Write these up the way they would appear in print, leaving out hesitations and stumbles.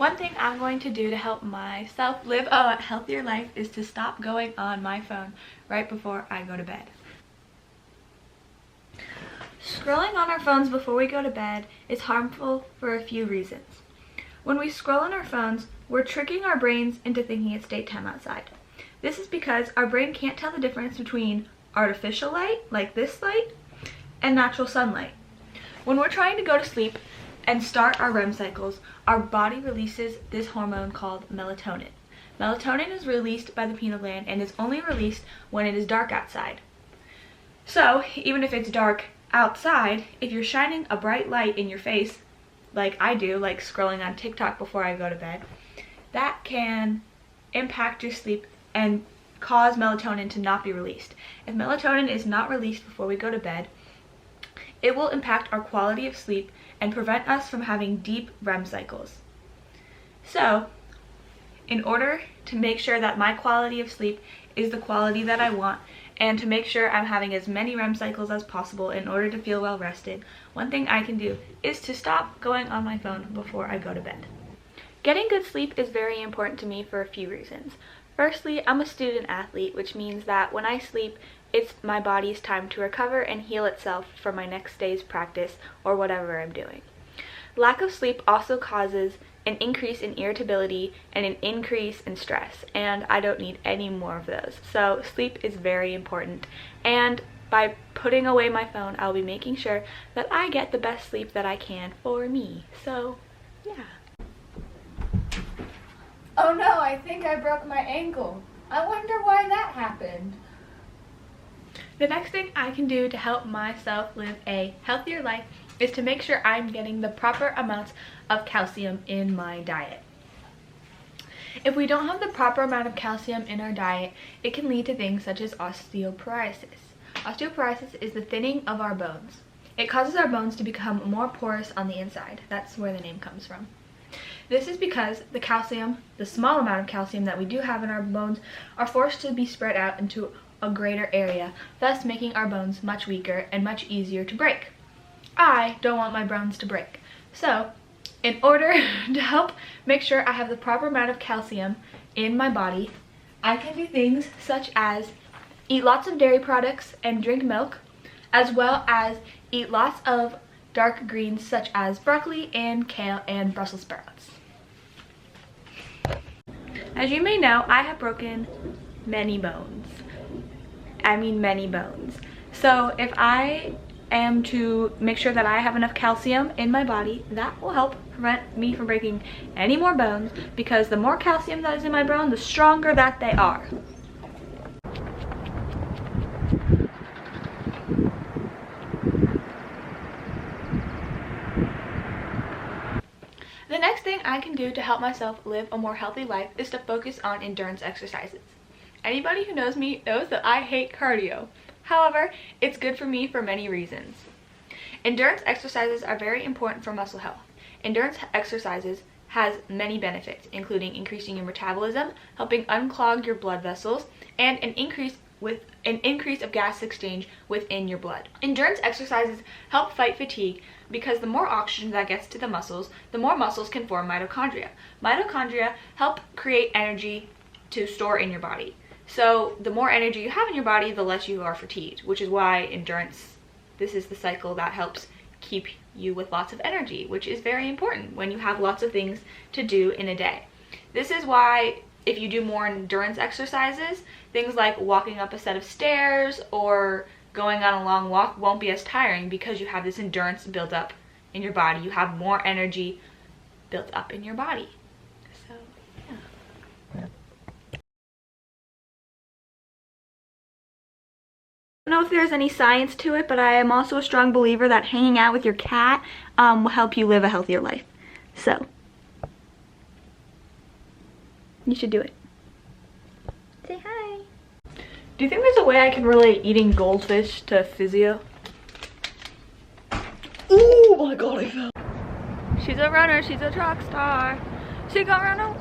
One thing I'm going to do to help myself live a healthier life is to stop going on my phone right before I go to bed. Scrolling on our phones before we go to bed is harmful for a few reasons. When we scroll on our phones, we're tricking our brains into thinking it's daytime outside. This is because our brain can't tell the difference between artificial light, like this light, and natural sunlight. When we're trying to go to sleep and start our REM cycles, our body releases this hormone called melatonin. Melatonin is released by the pineal gland and is only released when it is dark outside. So, even if it's dark outside, if you're shining a bright light in your face, like I do, like scrolling on TikTok before I go to bed, that can impact your sleep and cause melatonin to not be released. If melatonin is not released before we go to bed, it will impact our quality of sleep and prevent us from having deep REM cycles. So, in order to make sure that my quality of sleep is the quality that I want, and to make sure I'm having as many REM cycles as possible in order to feel well rested, one thing I can do is to stop going on my phone before I go to bed. Getting good sleep is very important to me for a few reasons. Firstly, I'm a student athlete, which means that when I sleep, it's my body's time to recover and heal itself for my next day's practice or whatever I'm doing. Lack of sleep also causes an increase in irritability and an increase in stress, and I don't need any more of those. So sleep is very important, and by putting away my phone, I'll be making sure that I get the best sleep that I can for me. So, yeah. Oh no, I think I broke my ankle. I wonder why that happened. The next thing I can do to help myself live a healthier life is to make sure I'm getting the proper amounts of calcium in my diet. If we don't have the proper amount of calcium in our diet, it can lead to things such as osteoporosis. Osteoporosis is the thinning of our bones. It causes our bones to become more porous on the inside. That's where the name comes from. This is because the calcium, the small amount of calcium that we do have in our bones, are forced to be spread out into a greater area, thus making our bones much weaker and much easier to break. I don't want my bones to break. So, in order to help make sure I have the proper amount of calcium in my body, I can do things such as eat lots of dairy products and drink milk, as well as eat lots of dark greens such as broccoli and kale and Brussels sprouts. As you may know, I have broken many bones. I mean many bones. So if I am to make sure that I have enough calcium in my body, that will help prevent me from breaking any more bones, because the more calcium that is in my bone, the stronger that they are. The next thing I can do to help myself live a more healthy life is to focus on endurance exercises. Anybody who knows me knows that I hate cardio. However, it's good for me for many reasons. Endurance exercises are very important for muscle health. Endurance exercises has many benefits, including increasing your metabolism, helping unclog your blood vessels, and an increase of gas exchange within your blood. Endurance exercises help fight fatigue because the more oxygen that gets to the muscles, the more muscles can form mitochondria. Mitochondria help create energy to store in your body. So the more energy you have in your body, the less you are fatigued, which is why endurance, this is the cycle that helps keep you with lots of energy, which is very important when you have lots of things to do in a day. This is why if you do more endurance exercises, things like walking up a set of stairs or going on a long walk won't be as tiring, because you have this endurance built up in your body. You have more energy built up in your body. So, yeah. I don't know if there's any science to it, but I am also a strong believer that hanging out with your cat will help you live a healthier life. So, you should do it. Say hi. Do you think there's a way I can relate eating goldfish to physio? Oh my god, I fell. She's a runner, she's a track star. She got run out.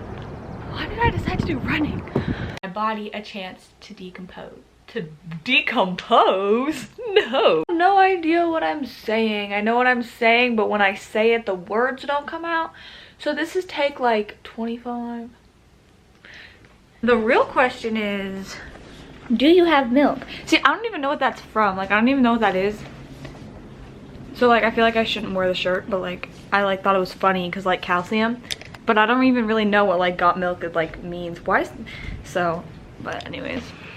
Why did I decide to do running? My body a chance to decompose. To decompose? No. I have no idea what I'm saying. I know what I'm saying, but when I say it, the words don't come out. So this is take like 25. The real question is, do you have milk? See, I don't even know what that's from. Like, I don't even know what that is. So like, I feel like I shouldn't wear the shirt, but like, I like thought it was funny because like calcium, but I don't even really know what like got milk like means. Why is, so, but anyways.